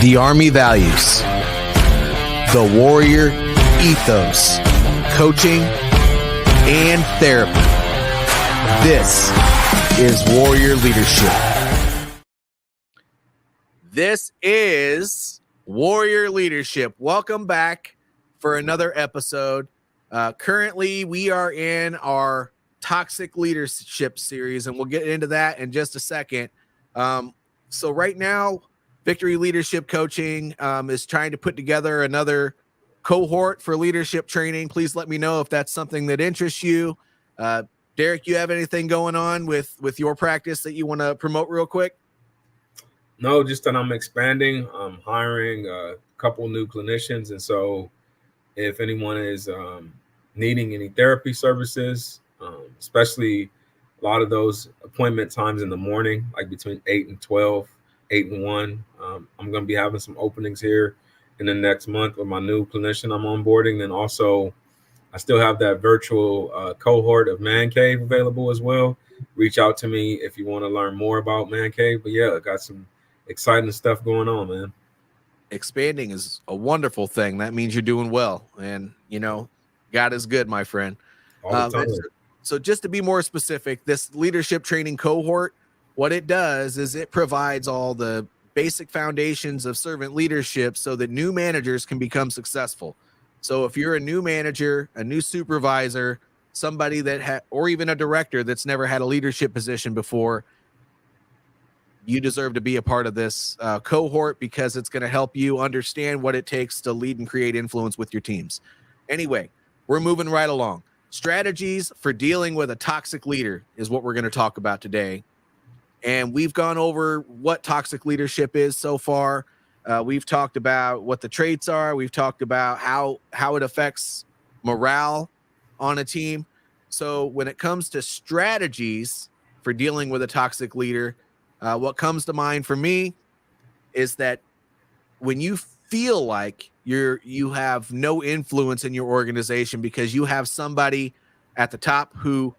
The Army values, the Warrior ethos, coaching, and therapy. This is Warrior Leadership. This is Warrior Leadership. Welcome back for another episode. Currently, we are in our toxic leadership series, and we'll get into that in just a second. So right now, Victory Leadership Coaching is trying to put together another cohort for leadership training. Please let me know if that's something that interests you. Derek, you have anything going on with your practice that you want to promote real quick? No, just that I'm expanding. I'm hiring a couple new clinicians. And so if anyone is needing any therapy services, especially a lot of those appointment times in the morning, like between 8 and 12, 8 and 1, I'm going to be having some openings here in the next month with my new clinician I'm onboarding. And also, I still have that virtual cohort of Man Cave available as well. Reach out to me if you want to learn more about Man Cave. But yeah, I got some exciting stuff going on, man. Expanding is a wonderful thing. That means you're doing well. And, you know, God is good, my friend. All the time. So just to be more specific, this leadership training cohort, what it does is it provides all the basic foundations of servant leadership so that new managers can become successful. So if you're a new manager, a new supervisor, somebody that or even a director that's never had a leadership position before, you deserve to be a part of this cohort because it's going to help you understand what it takes to lead and create influence with your teams. Anyway, we're moving right along. Strategies for dealing with a toxic leader is what we're going to talk about today. And we've gone over what toxic leadership is so far. We've talked about what the traits are. We've talked about how it affects morale on a team. So when it comes to strategies for dealing with a toxic leader, what comes to mind for me is that when you feel like you have no influence in your organization because you have somebody at the top who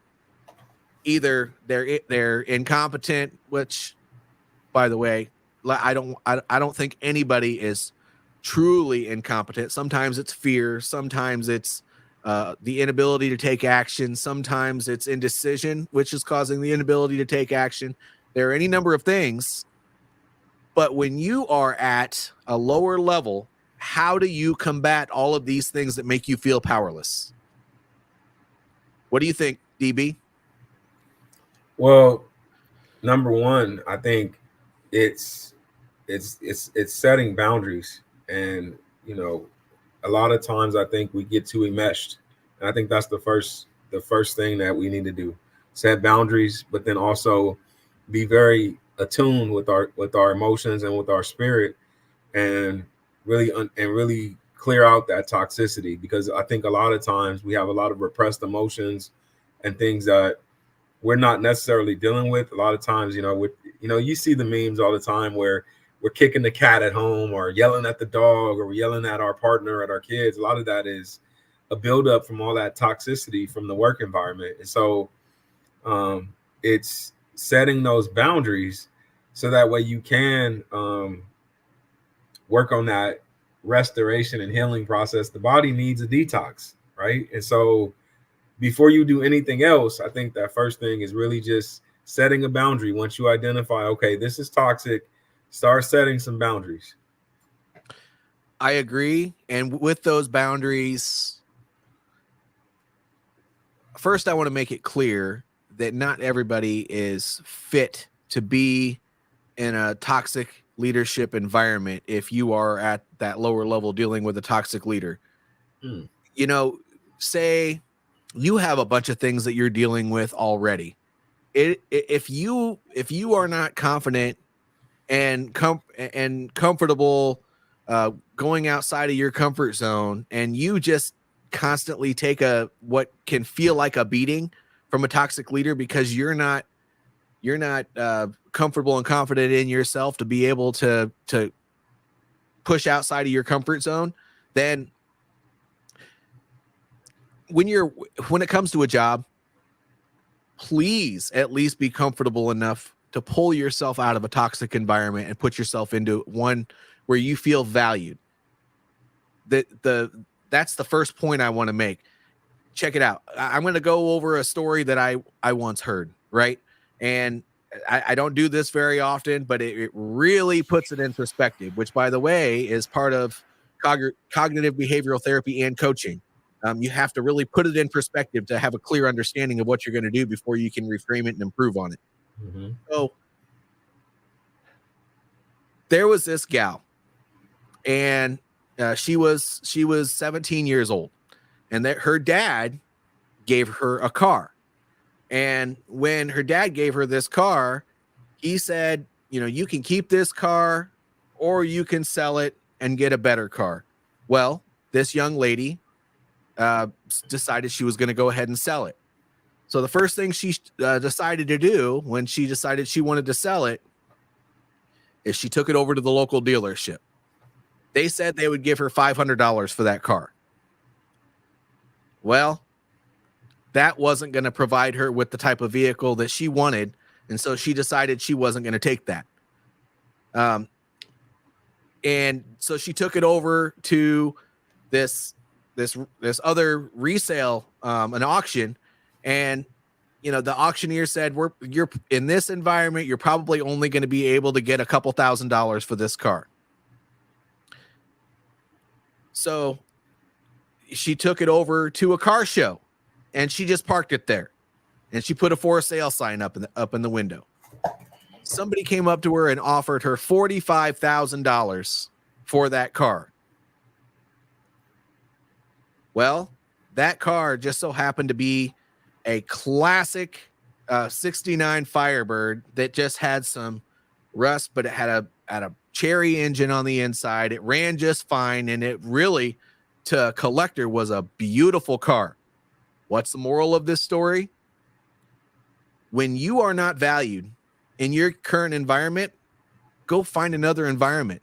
either they're incompetent, which, by the way, I don't think anybody is truly incompetent. Sometimes it's fear. Sometimes it's the inability to take action. Sometimes it's indecision, which is causing the inability to take action. There are any number of things. But when you are at a lower level, how do you combat all of these things that make you feel powerless? What do you think, DB? Well, number one, I think it's setting boundaries. And, you know, a lot of times I think we get too enmeshed. And I think that's the first thing that we need to do. Set boundaries, but then also be very attuned with our emotions and with our spirit, and really clear out that toxicity, because I think a lot of times we have a lot of repressed emotions and things that we're not necessarily dealing with. A lot of times, you see the memes all the time where we're kicking the cat at home or yelling at the dog or we're yelling at our partner, at our kids. A lot of that is a buildup from all that toxicity from the work environment. And so it's setting those boundaries so that way you can work on that restoration and healing process. The body needs a detox, right? And so before you do anything else, I think that first thing is really just setting a boundary. Once you identify, okay, this is toxic, start setting some boundaries. I agree. And with those boundaries, first, I want to make it clear that not everybody is fit to be in a toxic leadership environment if you are at that lower level dealing with a toxic leader. You know, say you have a bunch of things that you're dealing with already. If you are not confident and comfortable going outside of your comfort zone, and you just constantly take what can feel like a beating from a toxic leader because you're not comfortable and confident in yourself to be able to push outside of your comfort zone, then when it comes to a job, please at least be comfortable enough to pull yourself out of a toxic environment and put yourself into one where you feel valued. That's the first point I want to make. Check it out. I'm going to go over a story that I once heard, right? And I don't do this very often, but it really puts it in perspective, which, by the way, is part of cognitive behavioral therapy and coaching. You have to really put it in perspective to have a clear understanding of what you're going to do before you can reframe it and improve on it. Mm-hmm. So there was this gal, and she was 17 years old, and that her dad gave her a car. And when her dad gave her this car, he said, you can keep this car or you can sell it and get a better car. Well, this young lady decided she was going to go ahead and sell it. So the first thing she decided to do when she decided she wanted to sell it is she took it over to the local dealership. They said they would give her $500 for that car. Well, that wasn't going to provide her with the type of vehicle that she wanted, and so she decided she wasn't going to take that. And so she took it over to this other resale, an auction, and the auctioneer said, you're in this environment, you're probably only going to be able to get a couple $1,000s for this car. So she took it over to a car show, and she just parked it there, and she put a for sale sign up in the window. Somebody came up to her and offered her $45,000 for that car. Well, that car just so happened to be a classic 69 Firebird that just had some rust, but it had a cherry engine on the inside. It ran just fine, and it really, to a collector, was a beautiful car. What's the moral of this story? When you are not valued in your current environment, go find another environment.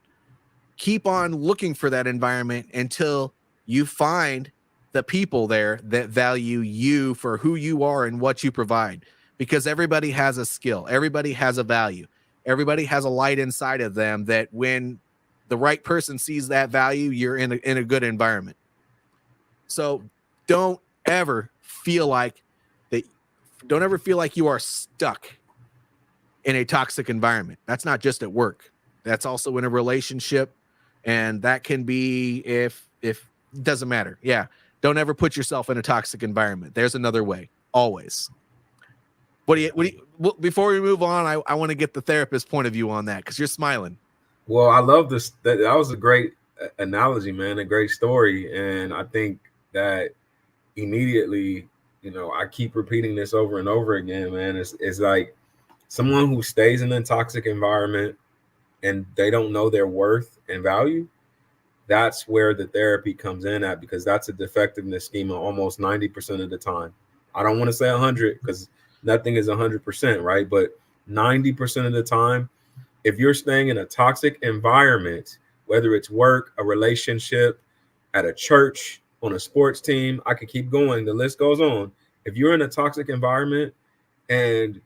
Keep on looking for that environment until you find the people there that value you for who you are and what you provide. Because everybody has a skill. Everybody has a value. Everybody has a light inside of them that when the right person sees that value, you're in a good environment. So don't ever feel like you are stuck in a toxic environment. That's not just at work. That's also in a relationship. And that can be if it doesn't matter. Yeah. Don't ever put yourself in a toxic environment. There's another way. Always. Before we move on, I want to get the therapist point of view on that, because you're smiling. Well, I love this. That was a great analogy, man. A great story. And I think that immediately, I keep repeating this over and over again, man. It's like someone who stays in a toxic environment and they don't know their worth and value. That's where the therapy comes in at, because that's a defectiveness schema almost 90% of the time. I don't want to say 100 because nothing is 100%, right? But 90% of the time, if you're staying in a toxic environment, whether it's work, a relationship, at a church, on a sports team, I could keep going. The list goes on. If you're in a toxic environment and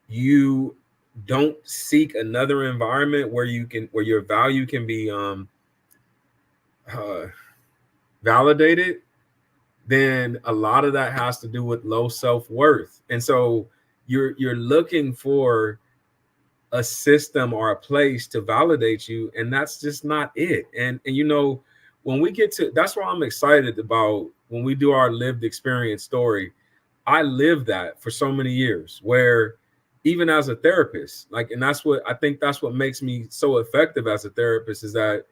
you don't seek another environment where your value can be validated, then a lot of that has to do with low self-worth. And so you're looking for a system or a place to validate you, and that's just not it. And when we get to, that's why I'm excited about when we do our lived experience story. I lived that for so many years, where even as a therapist, and that's what makes me so effective as a therapist, is that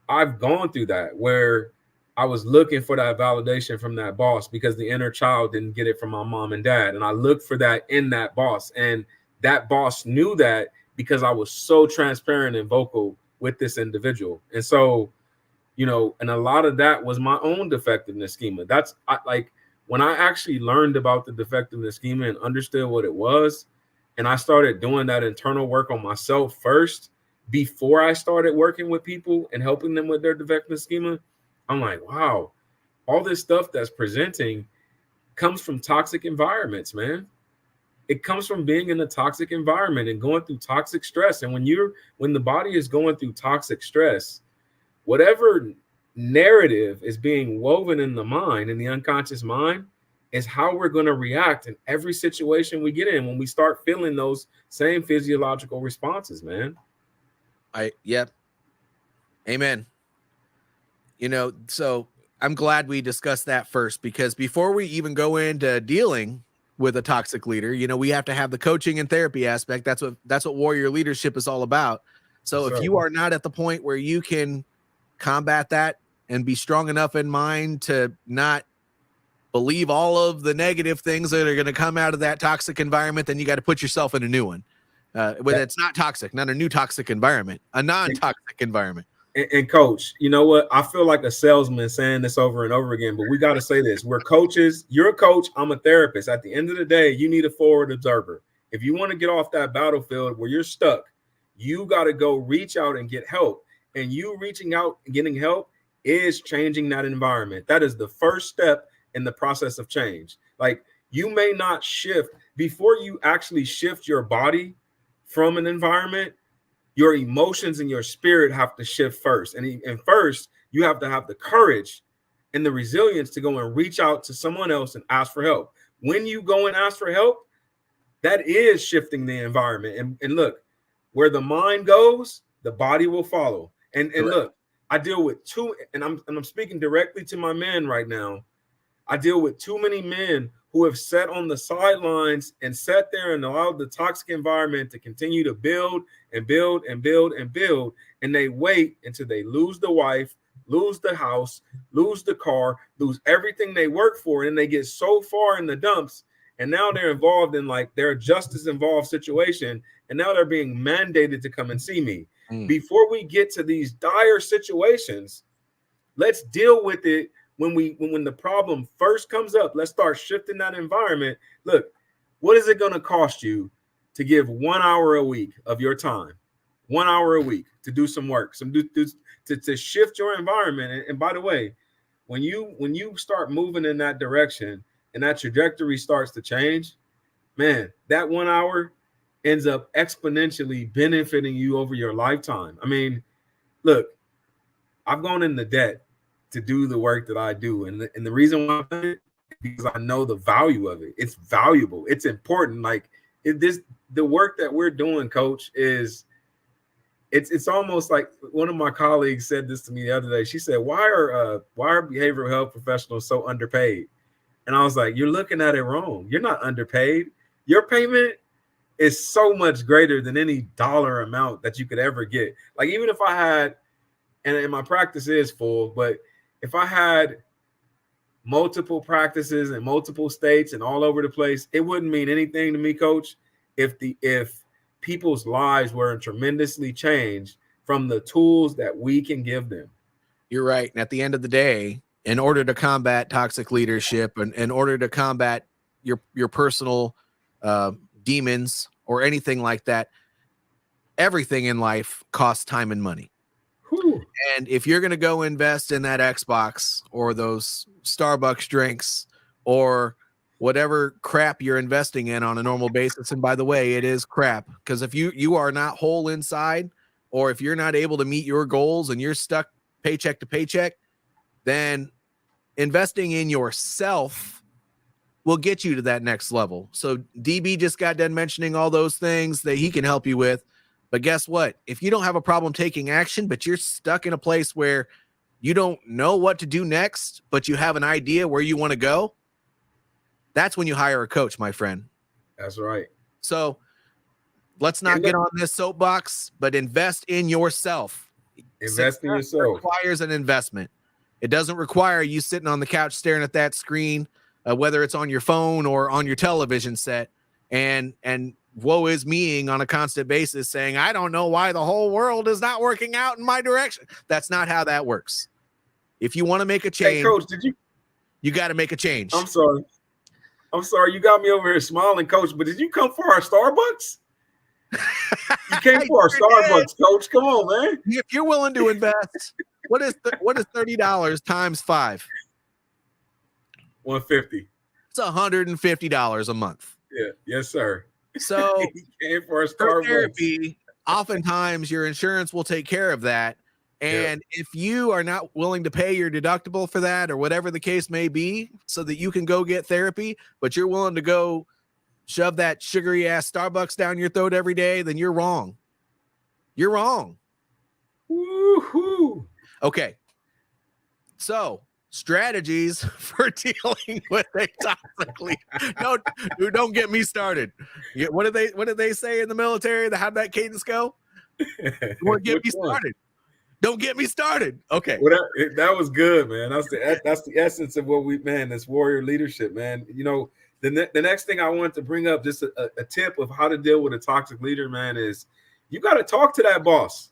I've gone through that, where I was looking for that validation from that boss because the inner child didn't get it from my mom and dad. And I looked for that in that boss. And that boss knew that because I was so transparent and vocal with this individual. And so, and a lot of that was my own defectiveness schema. When I actually learned about the defectiveness schema and understood what it was, and I started doing that internal work on myself first, before I started working with people and helping them with their defectiveness schema, I'm like, wow, all this stuff that's presenting comes from toxic environments, man. It comes from being in a toxic environment and going through toxic stress. And when the body is going through toxic stress, whatever narrative is being woven in the mind, in the unconscious mind, is how we're going to react in every situation we get in when we start feeling those same physiological responses, man. Yep. Amen. So I'm glad we discussed that first, because before we even go into dealing with a toxic leader, we have to have the coaching and therapy aspect. That's what Warrior Leadership is all about. So if you are not at the point where you can combat that and be strong enough in mind to not believe all of the negative things that are going to come out of that toxic environment, then you got to put yourself in a new one. It's not toxic, not a new toxic environment, a non-toxic environment. And coach, you know what? I feel like a salesman saying this over and over again, but we got to say this. We're coaches. You're a coach. I'm a therapist. At the end of the day, you need a forward observer. If you want to get off that battlefield where you're stuck, you got to go reach out and get help. And you reaching out and getting help is changing that environment. That is the first step in the process of change. Like, you may not shift before you actually shift your body from an environment. Your emotions and your spirit have to shift first. And first, you have to have the courage and the resilience to go and reach out to someone else and ask for help. When you go and ask for help, that is shifting the environment. And look, where the mind goes, the body will follow. And look, I deal with and I'm speaking directly to my men right now. I deal with too many men who have sat on the sidelines and sat there and allowed the toxic environment to continue to build and build and build and build. And they wait until they lose the wife, lose the house, lose the car, lose everything they work for. And they get so far in the dumps. And now they're involved in their justice involved situation. And now they're being mandated to come and see me. Before we get to these dire situations, let's deal with it. When the problem first comes up, let's start shifting that environment. Look, what is it going to cost you to give 1 hour a week of your time, 1 hour a week to do some work, to shift your environment? And by the way, when you start moving in that direction and that trajectory starts to change, man, that 1 hour ends up exponentially benefiting you over your lifetime. I mean, look, I've gone into debt to do the work that I do. And the reason why I've done it is because I know the value of it. It's valuable. It's important. The work that we're doing, coach, it's almost like one of my colleagues said this to me the other day. She said, why are behavioral health professionals so underpaid? And I was like, you're looking at it wrong. You're not underpaid. Your payment is so much greater than any dollar amount that you could ever get. Like, even if I had, and my practice is full, but if I had multiple practices in multiple states and all over the place, it wouldn't mean anything to me, coach, if people's lives were tremendously changed from the tools that we can give them. You're right. And at the end of the day, in order to combat toxic leadership and in order to combat your personal demons or anything like that, everything in life costs time and money. Whew. And if you're going to go invest in that Xbox or those Starbucks drinks or whatever crap you're investing in on a normal basis, and by the way, it is crap, because if you are not whole inside, or if you're not able to meet your goals and you're stuck paycheck to paycheck, then investing in yourself will get you to that next level. So DB just got done mentioning all those things that he can help you with. But guess what? If you don't have a problem taking action, but you're stuck in a place where you don't know what to do next, but you have an idea where you want to go, that's when you hire a coach, my friend. That's right. So let's not get on this soapbox, but invest in yourself. Invest in yourself. Requires an investment. It doesn't require you sitting on the couch staring at that screen, whether it's on your phone or on your television set, and woe is meing on a constant basis saying, I don't know why the whole world is not working out in my direction. That's not how that works. If you want to make a change, hey, coach, you got to make a change. I'm sorry. You got me over here smiling, coach, but did you come for our Starbucks? You came for our Starbucks, coach. Come on, man. If you're willing to invest, what is $30 times 5? $150. It's $150 a month. Yeah. Yes, sir. So He came for a for Starbucks. therapy, oftentimes your insurance will take care of that. And if you are not willing to pay your deductible for that or whatever the case may be, so that you can go get therapy, but you're willing to go shove that sugary ass Starbucks down your throat every day, then you're wrong. You're wrong. Woo-hoo. Okay. So strategies for dealing with a toxic leader. No, dude, don't get me started. What did they say in the military? How'd that cadence go? You want to get me started? Don't get me started. Okay. Well, that was good, man. That's the essence of what this warrior leadership, man. You know, the next thing I wanted to bring up, just a tip of how to deal with a toxic leader, man, is you got to talk to that boss.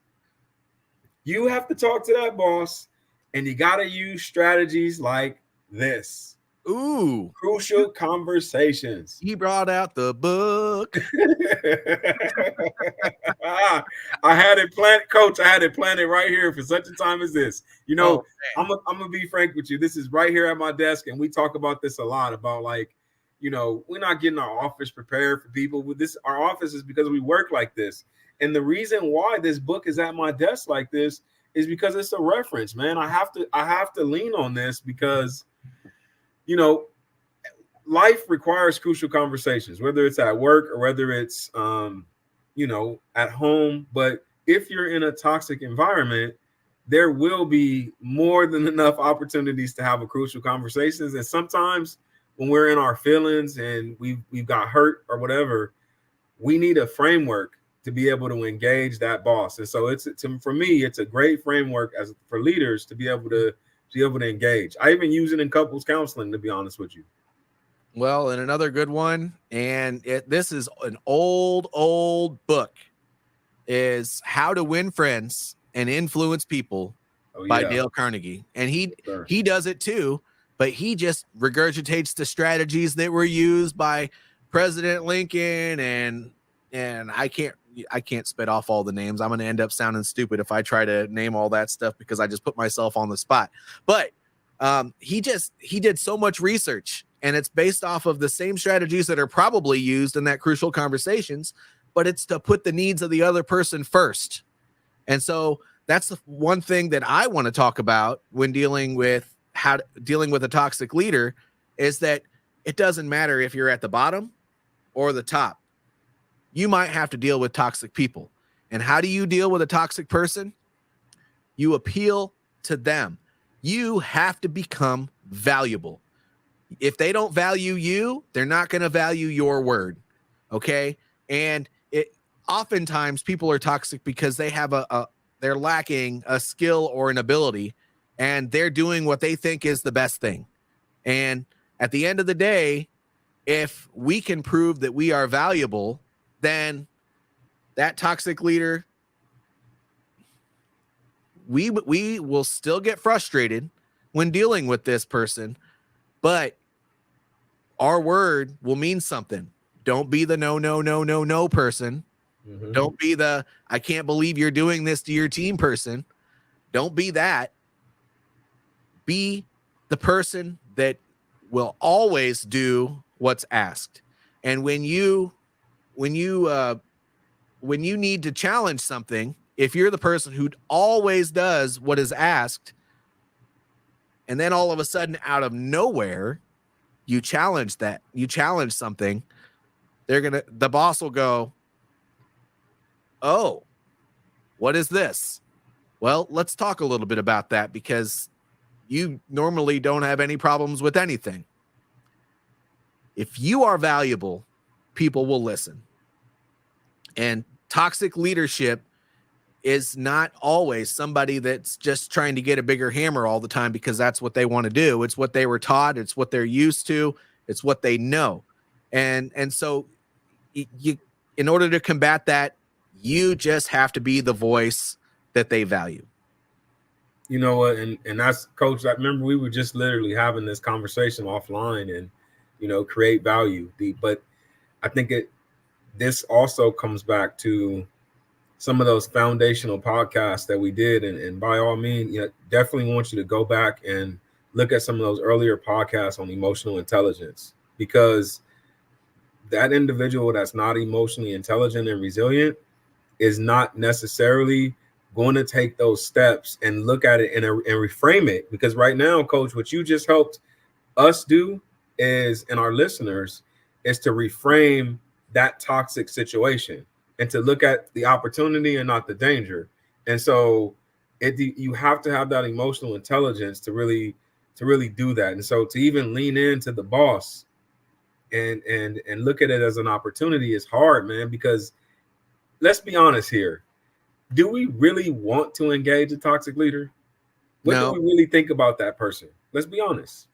You have to talk to that boss, and you got to use strategies like this. Ooh, crucial conversations. He brought out the book. I had it planned, Coach. I had it planned right here for such a time as this. You know, I'm gonna be frank with you. This is right here at my desk, and we talk about this a lot. About like, you know, we're not getting our office prepared for people. With this, our office is because we work like this, and the reason why this book is at my desk like this is because it's a reference, man. I have to lean on this because, you know, life requires crucial conversations, whether it's at work or whether it's, you know, at home. But if you're in a toxic environment, there will be more than enough opportunities to have a crucial conversations. And sometimes when we're in our feelings and we've got hurt or whatever, we need a framework to be able to engage that boss. And so for me, it's a great framework for leaders to be able to engage. I even use it in couples counseling, to be honest with you. Well, and another good one, and this is an old book, is How to Win Friends and Influence People by Dale Carnegie. And he does it too, but he just regurgitates the strategies that were used by President Lincoln, and I can't spit off all the names. I'm going to end up sounding stupid if I try to name all that stuff because I just put myself on the spot. But he did so much research, and it's based off of the same strategies that are probably used in that crucial conversations, but it's to put the needs of the other person first. And so that's the one thing that I want to talk about when dealing with a toxic leader, is that it doesn't matter if you're at the bottom or the top. You might have to deal with toxic people. And how do you deal with a toxic person? You appeal to them. You have to become valuable. If they don't value you, they're not going to value your word. Okay. And oftentimes people are toxic because they have they're lacking a skill or an ability, and they're doing what they think is the best thing. And at the end of the day, if we can prove that we are valuable, then that toxic leader, we will still get frustrated when dealing with this person, but our word will mean something. Don't be the no person. Mm-hmm. Don't be the I can't believe you're doing this to your team person. Don't be that. Be the person that will always do what's asked. And when you need to challenge something, if you're the person who always does what is asked, and then all of a sudden out of nowhere you challenge something, the boss will go, "Oh, what is this? Well, let's talk a little bit about that, because you normally don't have any problems with anything." If you are valuable, people will listen. And toxic leadership is not always somebody that's just trying to get a bigger hammer all the time because that's what they want to do. It's what they were taught. It's what they're used to. It's what they know. And so in order to combat that, you just have to be the voice that they value. You know what? And that's, Coach, I remember we were just literally having this conversation offline, and, you know, create value. But I think this also comes back to some of those foundational podcasts that we did. And by all means, definitely want you to go back and look at some of those earlier podcasts on emotional intelligence, because that individual that's not emotionally intelligent and resilient is not necessarily going to take those steps and look at it and reframe it. Because right now, coach, what you just helped us do is, and our listeners, is to reframe that toxic situation and to look at the opportunity and not the danger. And so you have to have that emotional intelligence to really do that. And so to even lean into the boss and look at it as an opportunity is hard, man, because let's be honest here. Do we really want to engage a toxic leader? What do we really think about that person? Let's be honest.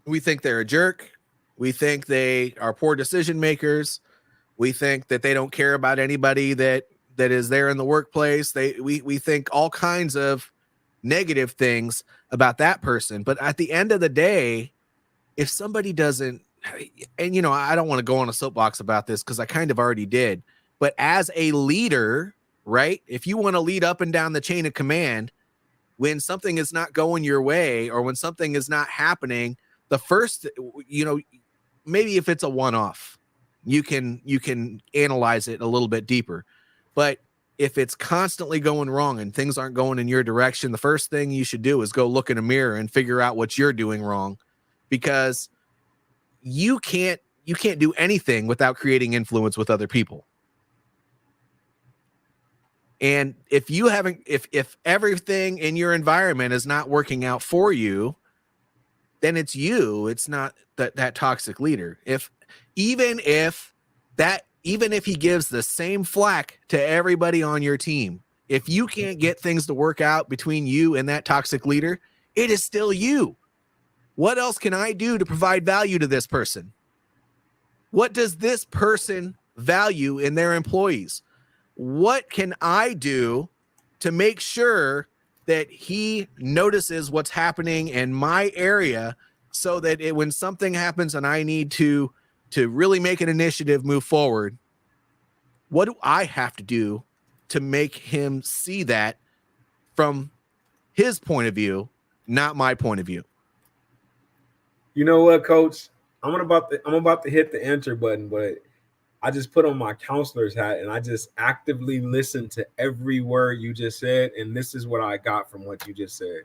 We think they're a jerk. We think they are poor decision makers. We think that they don't care about anybody that is there in the workplace. We think all kinds of negative things about that person. But at the end of the day, if somebody doesn't, and I don't want to go on a soapbox about this because I kind of already did, but as a leader, right? If you want to lead up and down the chain of command, when something is not going your way or when something is not happening, the first, maybe if it's a one-off, you can analyze it a little bit deeper. But if it's constantly going wrong and things aren't going in your direction, the first thing you should do is go look in a mirror and figure out what you're doing wrong, because you can't do anything without creating influence with other people. And if you haven't, if everything in your environment is not working out for you, then it's you. It's not that toxic leader. Even if he gives the same flack to everybody on your team, if you can't get things to work out between you and that toxic leader, it is still you. What else can I do to provide value to this person? What does this person value in their employees? What can I do to make sure that he notices what's happening in my area, so that when something happens and I need to really make an initiative, move forward, what do I have to do to make him see that from his point of view, not my point of view? You know what, coach? I'm about to hit the enter button, but I just put on my counselor's hat and I just actively listened to every word you just said. And this is what I got from what you just said.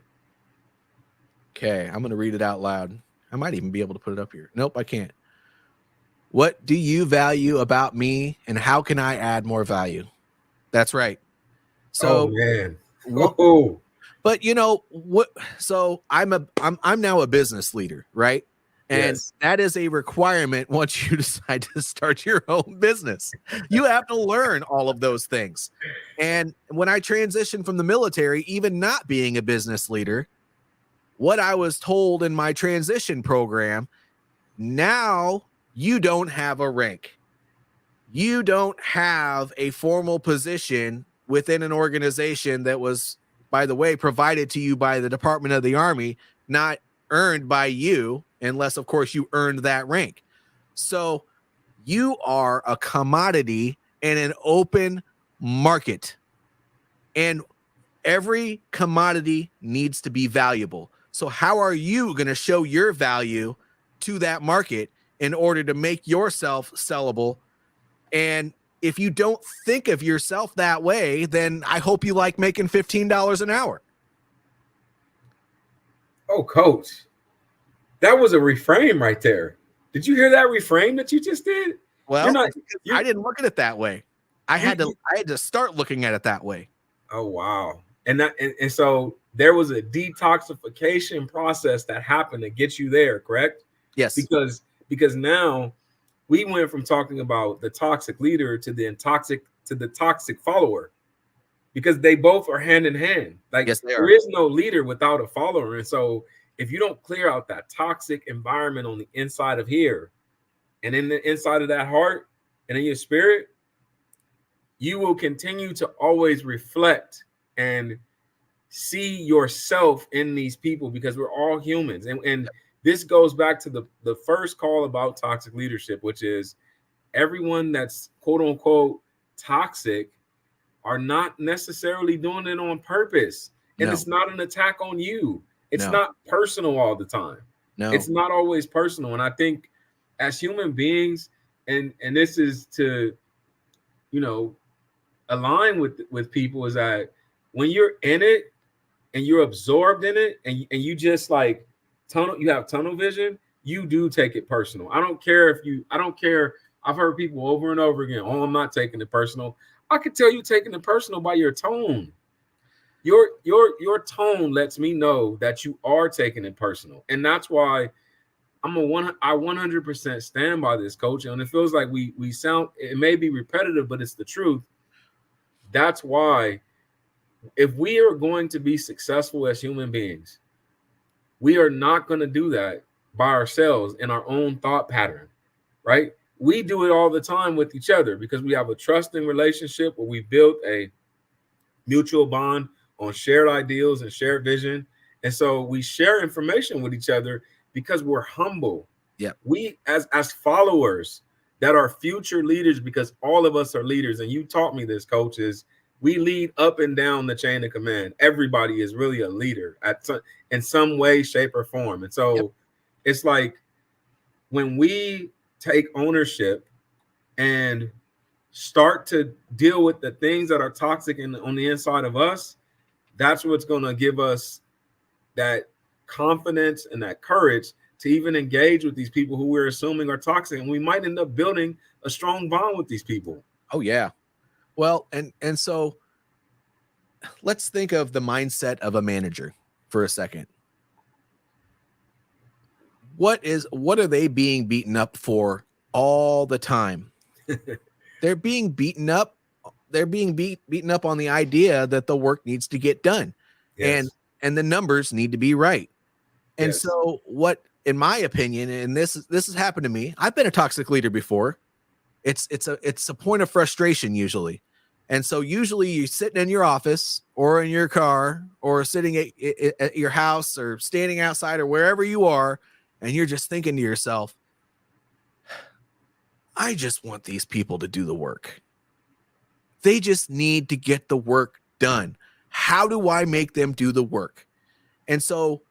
Okay, I'm going to read it out loud. I might even be able to put it up here. Nope, I can't. What do you value about me, and how can I add more value? That's right. So, oh man. But what? So I'm now a business leader, right? And yes, that is a requirement once you decide to start your own business. You have to learn all of those things. And when I transitioned from the military, even not being a business leader, what I was told in my transition program, now you don't have a rank. You don't have a formal position within an organization that was, by the way, provided to you by the Department of the Army, not earned by you, unless, of course, you earned that rank. So you are a commodity in an open market. And every commodity needs to be valuable. So how are you going to show your value to that market in order to make yourself sellable? And if you don't think of yourself that way, then I hope you like making $15 an hour. Oh, coach, that was a reframe right there. Did you hear that reframe that you just did? Well, I didn't look at it that way. I had to start looking at it that way. Oh, wow. And so there was a detoxification process that happened to get you there, correct? Yes. Because now we went from talking about the toxic leader to the toxic follower, because they both are hand in hand. Like, yes, there is no leader without a follower. And so if you don't clear out that toxic environment on the inside of here and in the inside of that heart and in your spirit, you will continue to always reflect and see yourself in these people, because we're all humans. And this goes back to the first call about toxic leadership, which is everyone that's quote unquote toxic are not necessarily doing it on purpose. And it's not an attack on you. It's not personal all the time. No, it's not always personal. And I think as human beings, and this is to, you know, align with people, is that when you're in it and you're absorbed in it, and you just like you have tunnel vision, you do take it personal. I don't care. I've heard people over and over again, oh, I'm not taking it personal. I could tell you taking it personal by your tone. Your tone lets me know that you are taking it personal. And that's why I 100% stand by this, coach. And it feels like we sound, it may be repetitive, but it's the truth. That's why if we are going to be successful as human beings, we are not going to do that by ourselves in our own thought pattern, right? We do it all the time with each other because we have a trusting relationship where we built a mutual bond on shared ideals and shared vision. And so we share information with each other because we're humble. Yeah. We as followers that are future leaders, because all of us are leaders. And you taught me this, coaches. We lead up and down the chain of command. Everybody is really a leader in some way, shape, or form. And so it's like when we take ownership and start to deal with the things that are toxic on the inside of us, that's what's going to give us that confidence and that courage to even engage with these people who we're assuming are toxic. And we might end up building a strong bond with these people. Oh, yeah. Well, and so let's think of the mindset of a manager for a second. What are they being beaten up for all the time? They're being beaten up. They're being beaten up on the idea that the work needs to get done. Yes. And the numbers need to be right. And yes. So what, in my opinion, and this has happened to me, I've been a toxic leader before. It's a point of frustration usually. And so usually you're sitting in your office or in your car or sitting at your house or standing outside or wherever you are, and you're just thinking to yourself, I just want these people to do the work. They just need to get the work done. How do I make them do the work? And so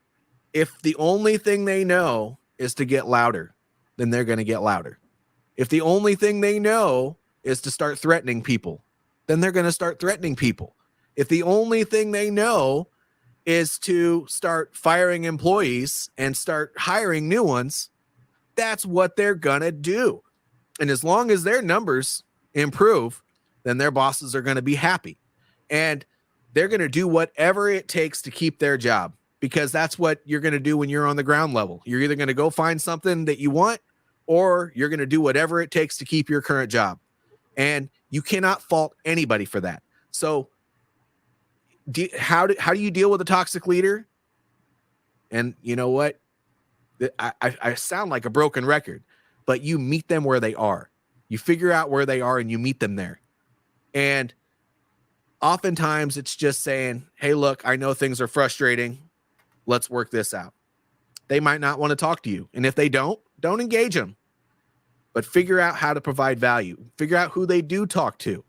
if the only thing they know is to get louder, then they're going to get louder. If the only thing they know is to start threatening people, then they're going to start threatening people. If the only thing they know is to start firing employees and start hiring new ones, that's what they're going to do. And as long as their numbers improve, then their bosses are going to be happy. And they're going to do whatever it takes to keep their job, because that's what you're going to do when you're on the ground level. You're either going to go find something that you want, or you're going to do whatever it takes to keep your current job. And you cannot fault anybody for that. So how do you deal with a toxic leader? And you know what? I sound like a broken record, but you meet them where they are. You figure out where they are and you meet them there. And oftentimes it's just saying, hey, look, I know things are frustrating. Let's work this out. They might not want to talk to you. And if they don't engage them, but figure out how to provide value. Figure out who they do talk to.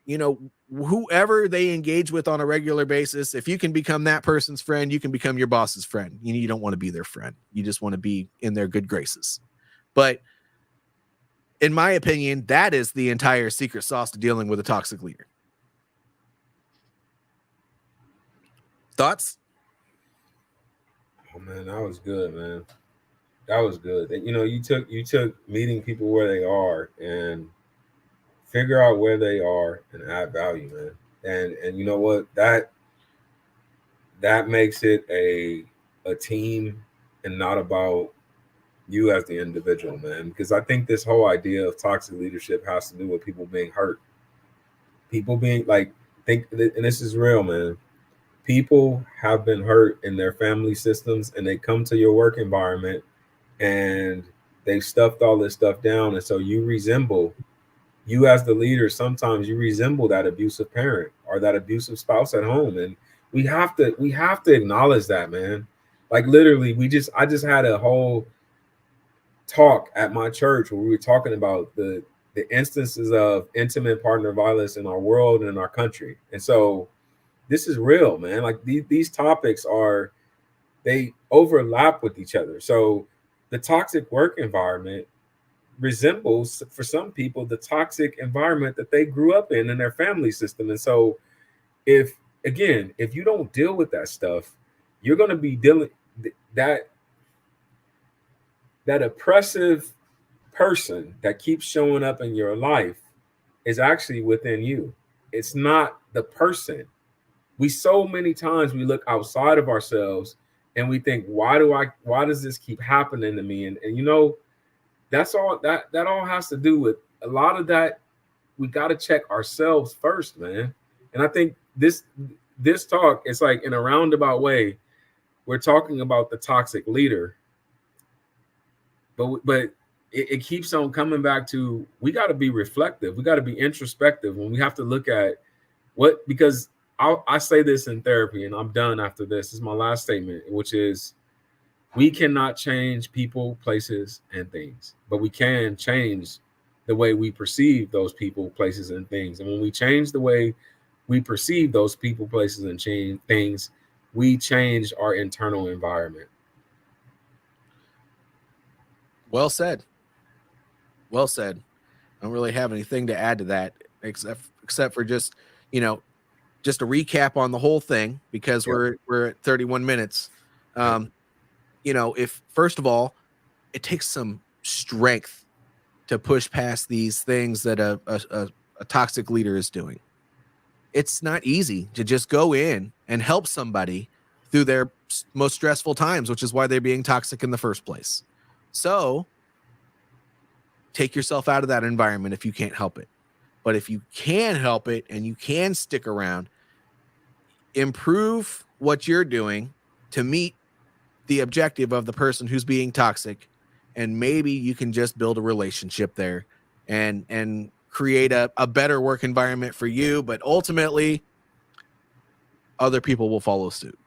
You know, whoever they engage with on a regular basis, if you can become that person's friend, you can become your boss's friend. You don't want to be their friend. You just want to be in their good graces. But in my opinion, that is the entire secret sauce to dealing with a toxic leader. Thoughts? Oh man, that was good, man. That was good. You know, you took meeting people where they are and figure out where they are and add value, man. And you know what? That makes it a team and not about you as the individual, man. Because I think this whole idea of toxic leadership has to do with people being hurt. People being and this is real, man. People have been hurt in their family systems, and they come to your work environment and they've stuffed all this stuff down. And so you as the leader, sometimes you resemble that abusive parent or that abusive spouse at home. And we have to acknowledge that, man. Like literally, I just had a whole talk at my church where we were talking about the instances of intimate partner violence in our world and in our country. And so this is real, man. Like these topics they overlap with each other. So the toxic work environment resembles, for some people, the toxic environment that they grew up in their family system. And so if you don't deal with that stuff, you're going to be dealing that oppressive person that keeps showing up in your life is actually within you. It's not the person. We so many times we look outside of ourselves and we think, why does this keep happening to me? And you know, that's all that all has to do with a lot of that. We got to check ourselves first, man. And I think this talk, it's like in a roundabout way, we're talking about the toxic leader, but it keeps on coming back to, we got to be reflective. We got to be introspective when we have to look at because I say this in therapy, and I'm done after this. This is my last statement, which is, we cannot change people, places, and things, but we can change the way we perceive those people, places, and things. And when we change the way we perceive those people, places, and things, we change our internal environment. Well said. Well said. I don't really have anything to add to that, except for just, you know, just a recap on the whole thing, because we're at 31 minutes. You know, if first of all, it takes some strength to push past these things that a toxic leader is doing. It's not easy to just go in and help somebody through their most stressful times, which is why they're being toxic in the first place. So take yourself out of that environment if you can't help it. But if you can help it and you can stick around, improve what you're doing to meet the objective of the person who's being toxic, and maybe you can just build a relationship there and create a better work environment for you. But ultimately, other people will follow suit.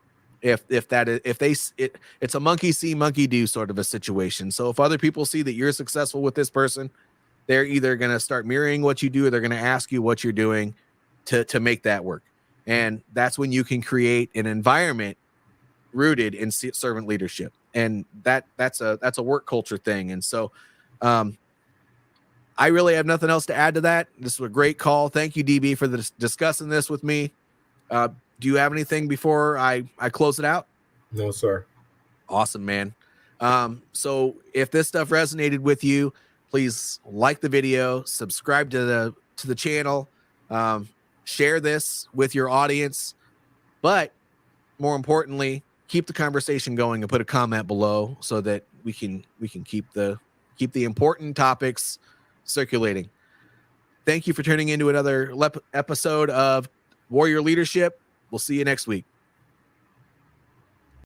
It's a monkey see, monkey do sort of a situation. So if other people see that you're successful with this person, they're either going to start mirroring what you do, or they're going to ask you what you're doing to make that work. And that's when you can create an environment rooted in servant leadership. And that's a work culture thing. And so I really have nothing else to add to that. This was a great call. Thank you, DB, for discussing this with me. Do you have anything before I close it out? No, sir. Awesome, man. So if this stuff resonated with you, please like the video, subscribe to the channel, share this with your audience, but more importantly, keep the conversation going and put a comment below so that we can keep the important topics circulating. Thank you for tuning into another episode of Warrior Leadership. We'll see you next week.